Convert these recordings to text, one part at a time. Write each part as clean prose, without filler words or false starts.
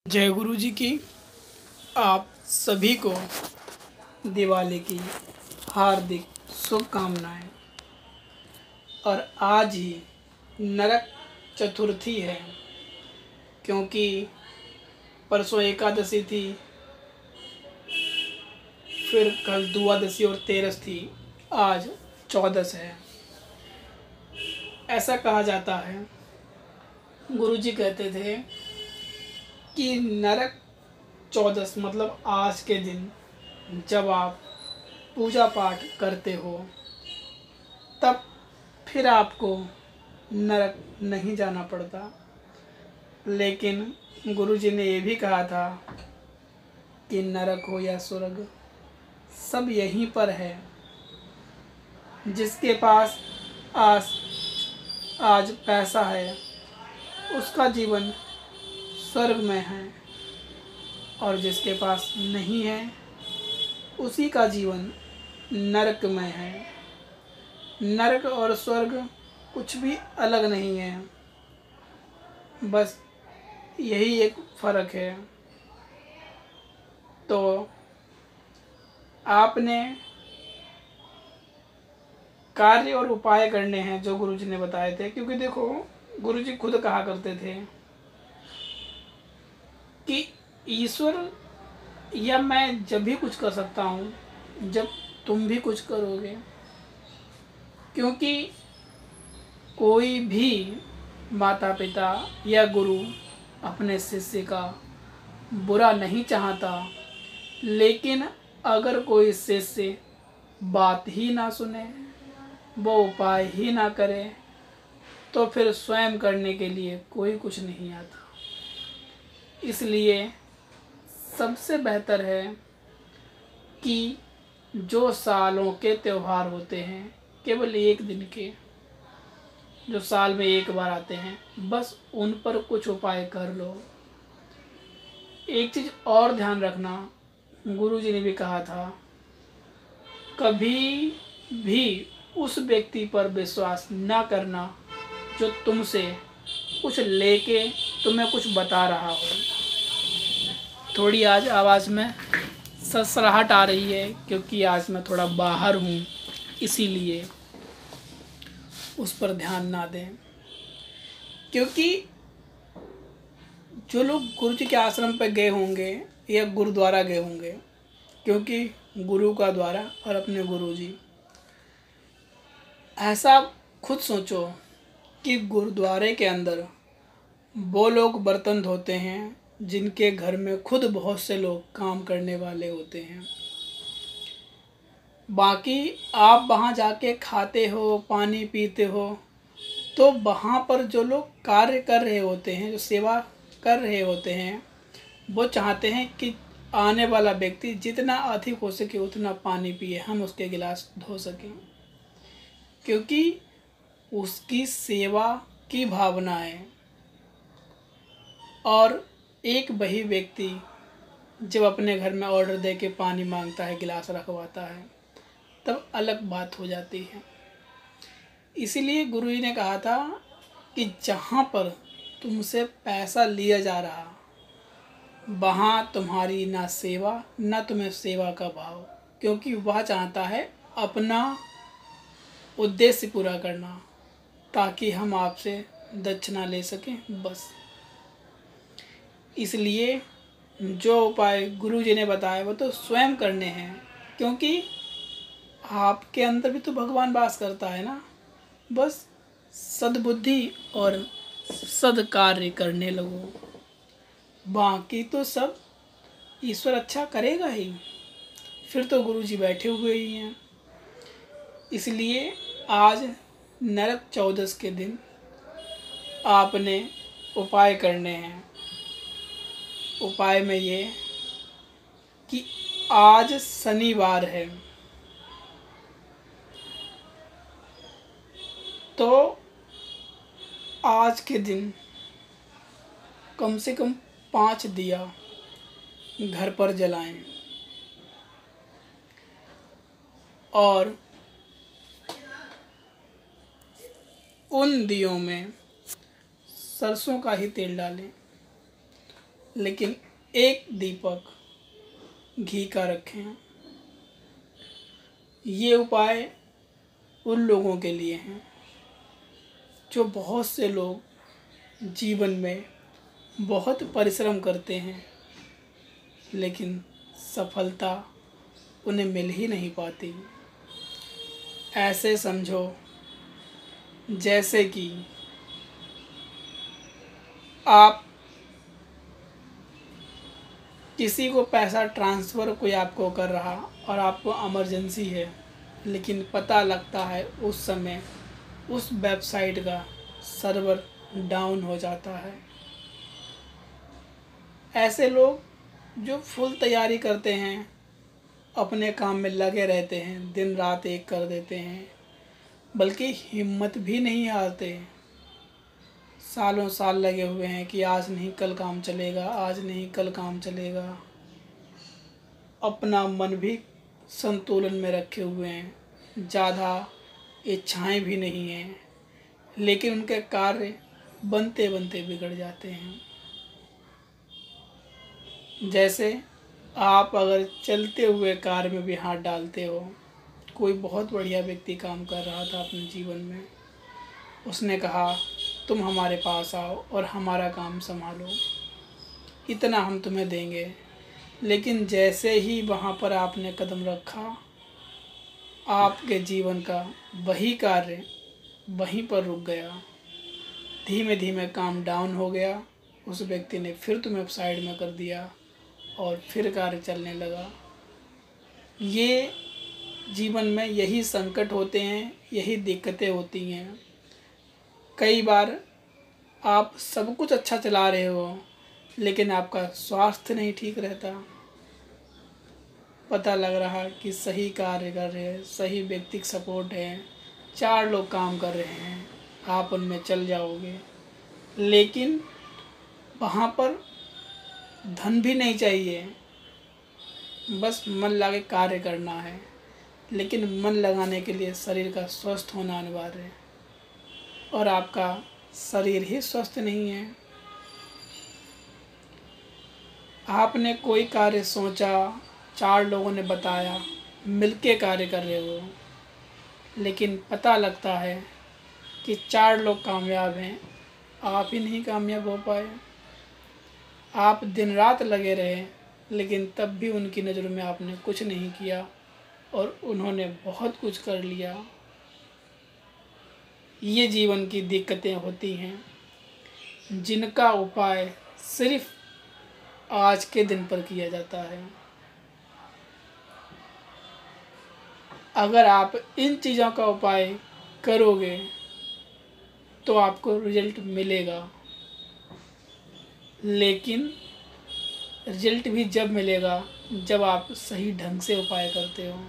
जय गुरु जी की। आप सभी को दिवाली की हार्दिक शुभकामनाएं। और आज ही नरक चतुर्थी है, क्योंकि परसों एकादशी थी, फिर कल द्वादशी और तेरस थी, आज चौदस है। ऐसा कहा जाता है, गुरु जी कहते थे कि नरक चौदस मतलब आज के दिन जब आप पूजा पाठ करते हो तब फिर आपको नरक नहीं जाना पड़ता। लेकिन गुरु जी ने ये भी कहा था कि नरक हो या स्वर्ग सब यहीं पर है। जिसके पास आज पैसा है उसका जीवन स्वर्ग में है, और जिसके पास नहीं है उसी का जीवन नरक में है। नरक और स्वर्ग कुछ भी अलग नहीं है, बस यही एक फ़र्क है। तो आपने कार्य और उपाय करने हैं जो गुरु जी ने बताए थे। क्योंकि देखो, गुरु जी खुद कहा करते थे कि ईश्वर या मैं जब भी कुछ कर सकता हूँ जब तुम भी कुछ करोगे। क्योंकि कोई भी माता पिता या गुरु अपने शिष्य का बुरा नहीं चाहता, लेकिन अगर कोई शिष्य बात ही ना सुने, वो उपाय ही ना करे, तो फिर स्वयं करने के लिए कोई कुछ नहीं आता। इसलिए सबसे बेहतर है कि जो सालों के त्यौहार होते हैं, केवल एक दिन के, जो साल में एक बार आते हैं, बस उन पर कुछ उपाय कर लो। एक चीज़ और ध्यान रखना, गुरु जी ने भी कहा था, कभी भी उस व्यक्ति पर विश्वास न करना जो तुमसे कुछ लेके तुम्हें कुछ बता रहा हो। थोड़ी आज आवाज़ में ससराहट आ रही है, क्योंकि आज मैं थोड़ा बाहर हूँ, इसीलिए उस पर ध्यान ना दें। क्योंकि जो लोग गुरु जी के आश्रम पर गए होंगे या गुरुद्वारा गए होंगे, क्योंकि गुरु का द्वारा और अपने गुरु जी, ऐसा खुद सोचो कि गुरुद्वारे के अंदर वो लोग बर्तन धोते हैं जिनके घर में खुद बहुत से लोग काम करने वाले होते हैं। बाकी आप वहाँ जाके खाते हो, पानी पीते हो, तो वहाँ पर जो लोग कार्य कर रहे होते हैं, जो सेवा कर रहे होते हैं, वो चाहते हैं कि आने वाला व्यक्ति जितना अधिक हो सके उतना पानी पिए, हम उसके गिलास धो सकें। क्योंकि उसकी सेवा की भावना है। और एक वही व्यक्ति जब अपने घर में ऑर्डर दे के पानी मांगता है, गिलास रखवाता है, तब अलग बात हो जाती है। इसीलिए गुरु जी ने कहा था कि जहाँ पर तुमसे पैसा लिया जा रहा, वहाँ तुम्हारी ना सेवा ना तुम्हें सेवा का भाव। क्योंकि वह चाहता है अपना उद्देश्य पूरा करना, ताकि हम आपसे दक्षिणा ले सकें, बस। इसलिए जो उपाय गुरु जी ने बताए वो तो स्वयं करने हैं, क्योंकि आपके अंदर भी तो भगवान वास करता है ना। बस सद्बुद्धि और सद्कार्य करने लगो, बाकी तो सब ईश्वर अच्छा करेगा ही। फिर तो गुरु जी बैठे हुए ही हैं। इसलिए आज नरक चौदस के दिन आपने उपाय करने हैं। उपाय में ये कि आज शनिवार है, तो आज के दिन कम से कम 5 दिया घर पर जलाएं, और उन दियों में सरसों का ही तेल डालें। लेकिन एक दीपक घी का रखें। ये उपाय उन लोगों के लिए हैं जो बहुत से लोग जीवन में बहुत परिश्रम करते हैं लेकिन सफलता उन्हें मिल ही नहीं पाती। ऐसे समझो जैसे कि आप किसी को पैसा ट्रांसफ़र कोई आपको कर रहा और आपको इमरजेंसी है, लेकिन पता लगता है उस समय उस वेबसाइट का सर्वर डाउन हो जाता है। ऐसे लोग जो फुल तैयारी करते हैं, अपने काम में लगे रहते हैं, दिन रात एक कर देते हैं, बल्कि हिम्मत भी नहीं हारते, सालों साल लगे हुए हैं कि आज नहीं कल काम चलेगा, आज नहीं कल काम चलेगा। अपना मन भी संतुलन में रखे हुए हैं, ज़्यादा इच्छाएं भी नहीं हैं, लेकिन उनके कार्य बनते बनते बिगड़ जाते हैं। जैसे आप अगर चलते हुए कार में भी हाथ डालते हो, कोई बहुत बढ़िया व्यक्ति काम कर रहा था अपने जीवन में, उसने कहा तुम हमारे पास आओ और हमारा काम संभालो, इतना हम तुम्हें देंगे। लेकिन जैसे ही वहाँ पर आपने कदम रखा, आपके जीवन का वही कार्य वहीं पर रुक गया, धीमे धीमे काम डाउन हो गया। उस व्यक्ति ने फिर तुम्हें साइड में कर दिया और फिर कार्य चलने लगा। ये जीवन में यही संकट होते हैं, यही दिक्कतें होती हैं। कई बार आप सब कुछ अच्छा चला रहे हो लेकिन आपका स्वास्थ्य नहीं ठीक रहता, पता लग रहा कि सही कार्य कर रहे हैं, सही व्यक्ति सपोर्ट है, 4 लोग काम कर रहे हैं, आप उनमें चल जाओगे, लेकिन वहाँ पर धन भी नहीं चाहिए, बस मन लगा के कार्य करना है। लेकिन मन लगाने के लिए शरीर का स्वस्थ होना अनिवार्य है और आपका शरीर ही स्वस्थ नहीं है। आपने कोई कार्य सोचा, 4 लोगों ने बताया, मिलके कार्य कर रहे हो, लेकिन पता लगता है कि 4 लोग कामयाब हैं, आप ही नहीं कामयाब हो पाए। आप दिन रात लगे रहे लेकिन तब भी उनकी नज़रों में आपने कुछ नहीं किया और उन्होंने बहुत कुछ कर लिया। ये जीवन की दिक्कतें होती हैं जिनका उपाय सिर्फ आज के दिन पर किया जाता है। अगर आप इन चीज़ों का उपाय करोगे तो आपको रिजल्ट मिलेगा, लेकिन रिजल्ट भी जब मिलेगा जब आप सही ढंग से उपाय करते हो।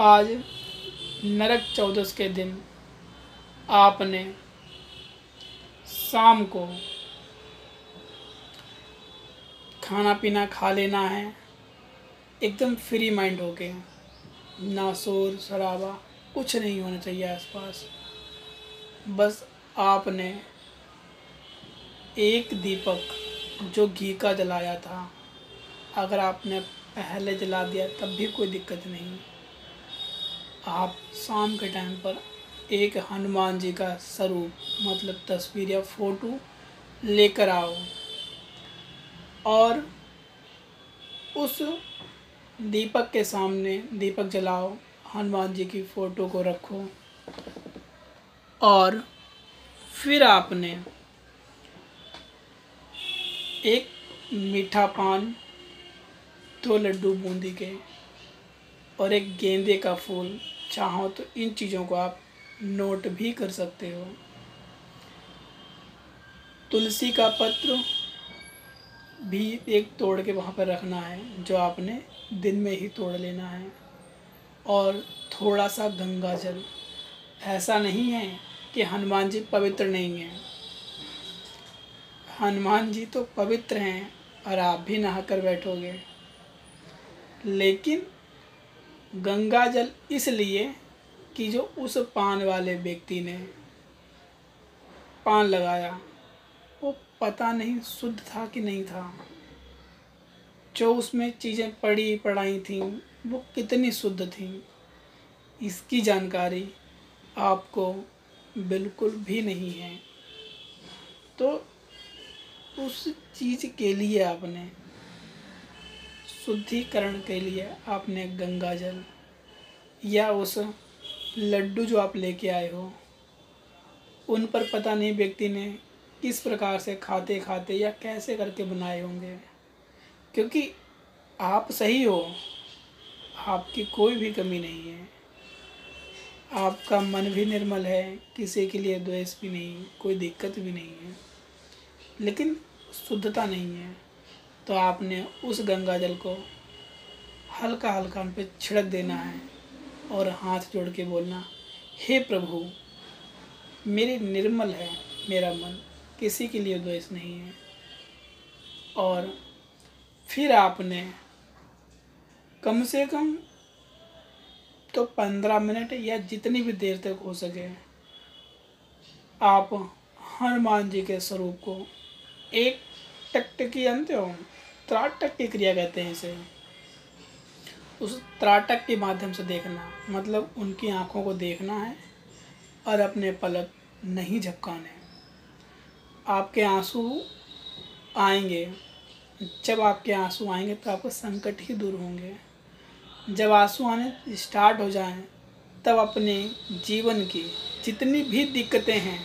आज नरक चौदस के दिन आपने शाम को खाना पीना खा लेना है, एकदम फ्री माइंड होके, ना शोर शराबा कुछ नहीं होना चाहिए आसपास। बस आपने एक दीपक जो घी का जलाया था, अगर आपने पहले जला दिया तब भी कोई दिक्कत नहीं। आप शाम के टाइम पर एक हनुमान जी का स्वरूप मतलब तस्वीर या फ़ोटो लेकर आओ और उस दीपक के सामने दीपक जलाओ, हनुमान जी की फ़ोटो को रखो और फिर आपने एक मीठा पान, 2 लड्डू बूंदी के और एक गेंदे का फूल, चाहो तो इन चीज़ों को आप नोट भी कर सकते हो। तुलसी का पत्र भी एक तोड़ के वहाँ पर रखना है, जो आपने दिन में ही तोड़ लेना है। और थोड़ा सा गंगा जल, ऐसा नहीं है कि हनुमान जी पवित्र नहीं हैं, हनुमान जी तो पवित्र हैं और आप भी नहाकर बैठोगे, लेकिन गंगा जल इसलिए कि जो उस पान वाले व्यक्ति ने पान लगाया वो पता नहीं शुद्ध था कि नहीं था, जो उसमें चीज़ें पढ़ाई थीं वो कितनी शुद्ध थीं, इसकी जानकारी आपको बिल्कुल भी नहीं है। तो उस चीज़ के लिए आपने, शुद्धिकरण के लिए आपने गंगा जल या उस लड्डू जो आप लेके आए हो, उन पर पता नहीं व्यक्ति ने किस प्रकार से खाते खाते या कैसे करके बनाए होंगे, क्योंकि आप सही हो, आपकी कोई भी कमी नहीं है, आपका मन भी निर्मल है, किसी के लिए द्वेष भी नहीं, कोई दिक्कत भी नहीं है, लेकिन शुद्धता नहीं है। तो आपने उस गंगा जल को हल्का हल्का उन पर छिड़क देना है और हाथ जोड़ के बोलना, हे प्रभु, मेरी निर्मल है मेरा मन, किसी के लिए द्वेष नहीं है। और फिर आपने कम से कम तो 15 मिनट या जितनी भी देर तक हो सके आप हनुमान जी के स्वरूप को एक टकटकी जानते हो, त्राटक की क्रिया कहते हैं इसे, उस त्राटक के माध्यम से देखना, मतलब उनकी आँखों को देखना है और अपने पलक नहीं झपकाने। आपके आंसू आएंगे, जब आपके आंसू आएंगे तो आपके संकट ही दूर होंगे। जब आंसू आने स्टार्ट हो जाएं तब अपने जीवन की जितनी भी दिक्कतें हैं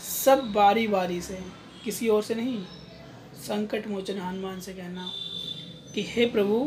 सब बारी बारी से, किसी और से नहीं, संकट मोचन हनुमान से कहना कि हे प्रभु,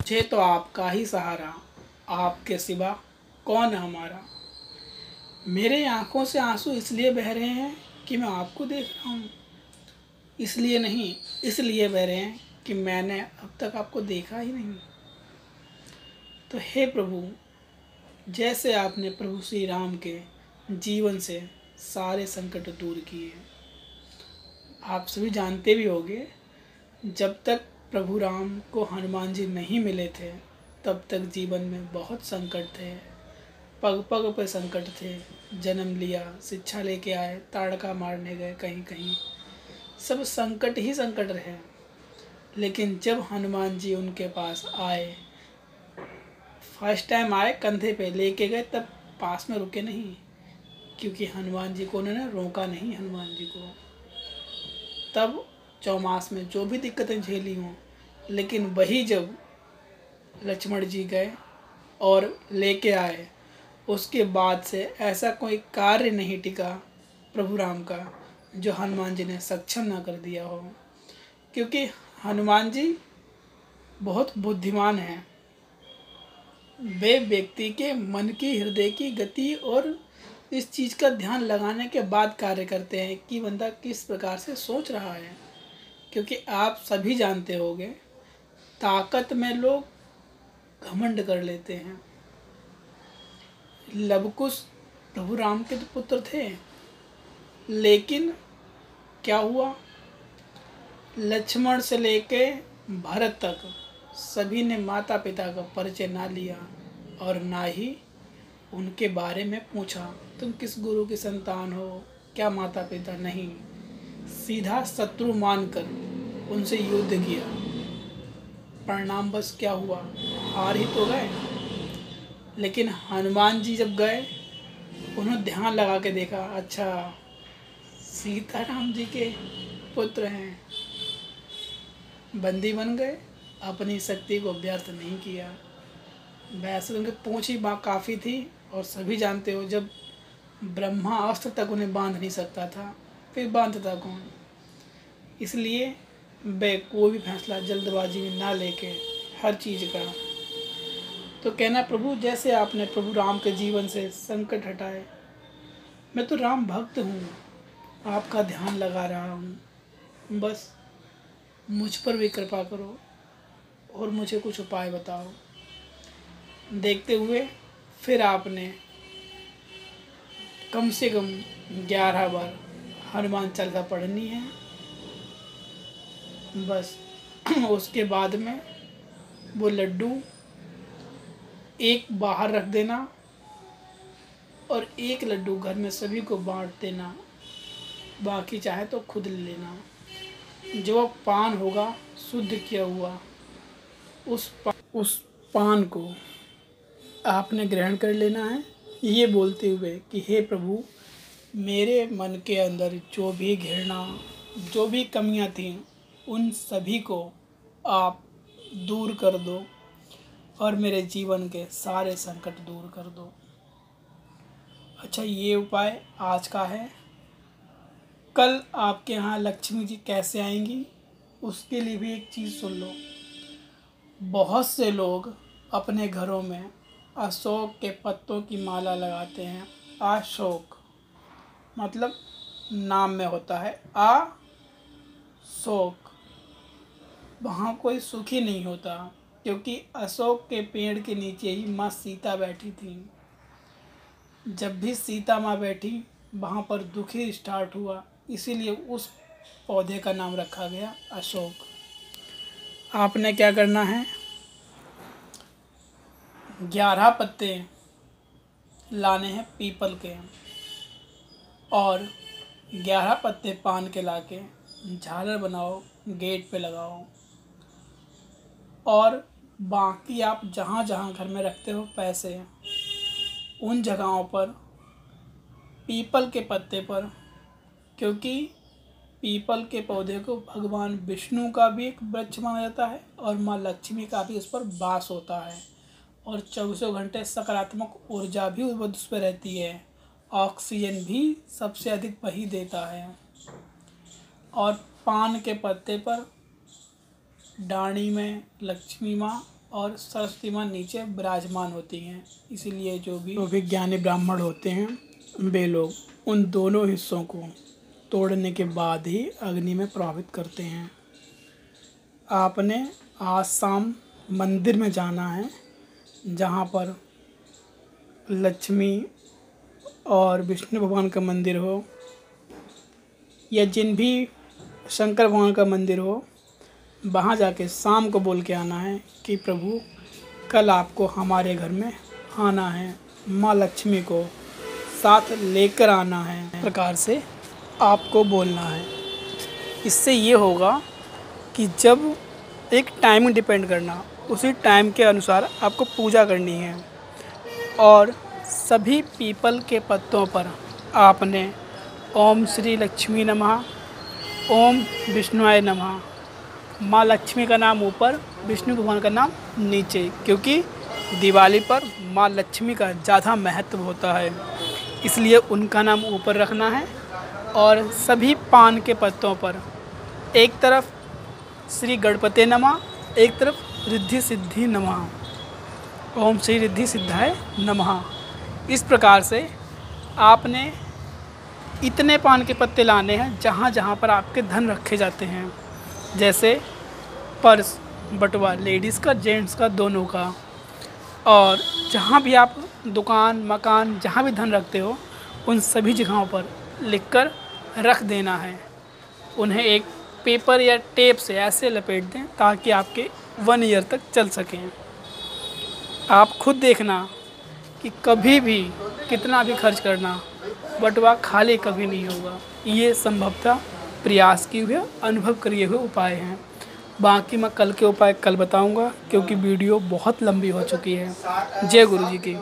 मुझे तो आपका ही सहारा, आपके सिवा कौन है हमारा। मेरे आँखों से आंसू इसलिए बह रहे हैं कि मैं आपको देख रहा हूँ, इसलिए नहीं, इसलिए बह रहे हैं कि मैंने अब तक आपको देखा ही नहीं। तो हे प्रभु, जैसे आपने प्रभु श्री राम के जीवन से सारे संकट दूर किए, आप सभी जानते भी होंगे, जब तक प्रभु राम को हनुमान जी नहीं मिले थे तब तक जीवन में बहुत संकट थे, पग पग पे संकट थे। जन्म लिया, शिक्षा लेके आए, ताड़का मारने गए, कहीं कहीं सब संकट ही संकट रहे। लेकिन जब हनुमान जी उनके पास आए, फर्स्ट टाइम आए, कंधे पे लेके गए, तब पास में रुके नहीं, क्योंकि हनुमान जी को उन्होंने रोका नहीं। हनुमान जी को तब चौमास में जो भी दिक्कतें झेली हों, लेकिन वही जब लक्ष्मण जी गए और लेके आए, उसके बाद से ऐसा कोई कार्य नहीं टिका प्रभु राम का जो हनुमान जी ने सक्षम ना कर दिया हो, क्योंकि हनुमान जी बहुत बुद्धिमान हैं। वे व्यक्ति के मन की, हृदय की गति और इस चीज़ का ध्यान लगाने के बाद कार्य करते हैं कि बंदा किस प्रकार से सोच रहा है। क्योंकि आप सभी जानते होंगे, ताकत में लोग घमंड कर लेते हैं। लवकुश प्रभु राम के तो पुत्र थे, लेकिन क्या हुआ, लक्ष्मण से लेके भरत तक सभी ने माता पिता का परिचय ना लिया और ना ही उनके बारे में पूछा, तुम किस गुरु की संतान हो, क्या माता पिता, नहीं, सीधा शत्रु मानकर उनसे युद्ध किया। परिणाम बस क्या हुआ, हार ही तो गए। लेकिन हनुमान जी जब गए, उन्होंने ध्यान लगा के देखा, अच्छा सीताराम जी के पुत्र हैं, बंदी बन गए, अपनी शक्ति को व्यर्थ नहीं किया। वैसे उनकी पूंछ ही काफ़ी थी, और सभी जानते हो जब ब्रह्मा अस्त्र तक उन्हें बांध नहीं सकता था, फिर बांधता कौन। इसलिए वे कोई भी फैसला जल्दबाजी में ना लेके हर चीज़ का तो कहना, प्रभु जैसे आपने प्रभु राम के जीवन से संकट हटाए, मैं तो राम भक्त हूँ, आपका ध्यान लगा रहा हूँ, बस मुझ पर भी कृपा करो और मुझे कुछ उपाय बताओ। देखते हुए फिर आपने कम से कम 11 बार हनुमान चालीसा पढ़नी है। बस उसके बाद में वो लड्डू एक बाहर रख देना और एक लड्डू घर में सभी को बांट देना। बाकी चाहे तो खुद ले लेना। जो पान होगा शुद्ध किया हुआ, उस पान को आपने ग्रहण कर लेना है, ये बोलते हुए कि हे प्रभु, मेरे मन के अंदर जो भी घृणा, जो भी कमियां थीं, उन सभी को आप दूर कर दो और मेरे जीवन के सारे संकट दूर कर दो। अच्छा, ये उपाय आज का है। कल आपके यहाँ लक्ष्मी जी कैसे आएंगी, उसके लिए भी एक चीज़ सुन लो। बहुत से लोग अपने घरों में अशोक के पत्तों की माला लगाते हैं। अशोक मतलब नाम में होता है शोक, वहाँ कोई सुखी नहीं होता, क्योंकि अशोक के पेड़ के नीचे ही माँ सीता बैठी थी। जब भी सीता माँ बैठी वहाँ पर दुख ही स्टार्ट हुआ, इसीलिए उस पौधे का नाम रखा गया अशोक। आपने क्या करना है, 11 पत्ते लाने हैं पीपल के और 11 पत्ते पान के लाके झालर बनाओ, गेट पे लगाओ। और बाकी आप जहाँ जहाँ घर में रखते हो पैसे, उन जगहों पर पीपल के पत्ते पर, क्योंकि पीपल के पौधे को भगवान विष्णु का भी एक वृक्ष माना जाता है और माँ लक्ष्मी का भी उस पर वास होता है और 24 घंटे सकारात्मक ऊर्जा भी उस पर रहती है। ऑक्सीजन भी सबसे अधिक वही देता है। और पान के पत्ते पर डाणी में लक्ष्मी माँ और सरस्वती माँ नीचे विराजमान होती हैं, इसीलिए जो भी ज्ञानी ब्राह्मण होते हैं वे लोग उन दोनों हिस्सों को तोड़ने के बाद ही अग्नि में प्रवाहित करते हैं। आपने आज शाम मंदिर में जाना है जहाँ पर लक्ष्मी और विष्णु भगवान का मंदिर हो या जिन भी शंकर भगवान का मंदिर हो, वहाँ जाके शाम को बोल के आना है कि प्रभु कल आपको हमारे घर में आना है, माँ लक्ष्मी को साथ लेकर आना है। इस प्रकार से आपको बोलना है। इससे ये होगा कि जब एक टाइमिंग डिपेंड करना, उसी टाइम के अनुसार आपको पूजा करनी है। और सभी पीपल के पत्तों पर आपने ओम श्री लक्ष्मी नमः, ओम विष्णुआय नमः, माँ लक्ष्मी का नाम ऊपर, विष्णु भगवान का नाम नीचे, क्योंकि दिवाली पर माँ लक्ष्मी का ज़्यादा महत्व होता है, इसलिए उनका नाम ऊपर रखना है। और सभी पान के पत्तों पर एक तरफ श्री गणपते नमः, एक तरफ रिद्धि सिद्धि नमः, ओम श्री रिद्धि सिद्धाय नमः। इस प्रकार से आपने इतने पान के पत्ते लाने हैं जहाँ जहाँ पर आपके धन रखे जाते हैं, जैसे पर्स, बटुआ, लेडीज़ का जेंट्स का दोनों का। और जहाँ भी आप दुकान मकान जहाँ भी धन रखते हो, उन सभी जगहों पर लिखकर रख देना है। उन्हें एक पेपर या टेप से ऐसे लपेट दें ताकि आपके 1 ईयर तक चल सकें। आप खुद देखना कि कभी भी कितना भी खर्च करना, बटुआ खाली कभी नहीं होगा। ये संभवतः प्रयास किए हुए, अनुभव किए हुए उपाय हैं। बाकी मैं कल के उपाय कल बताऊंगा, क्योंकि वीडियो बहुत लंबी हो चुकी है। जय गुरु जी की।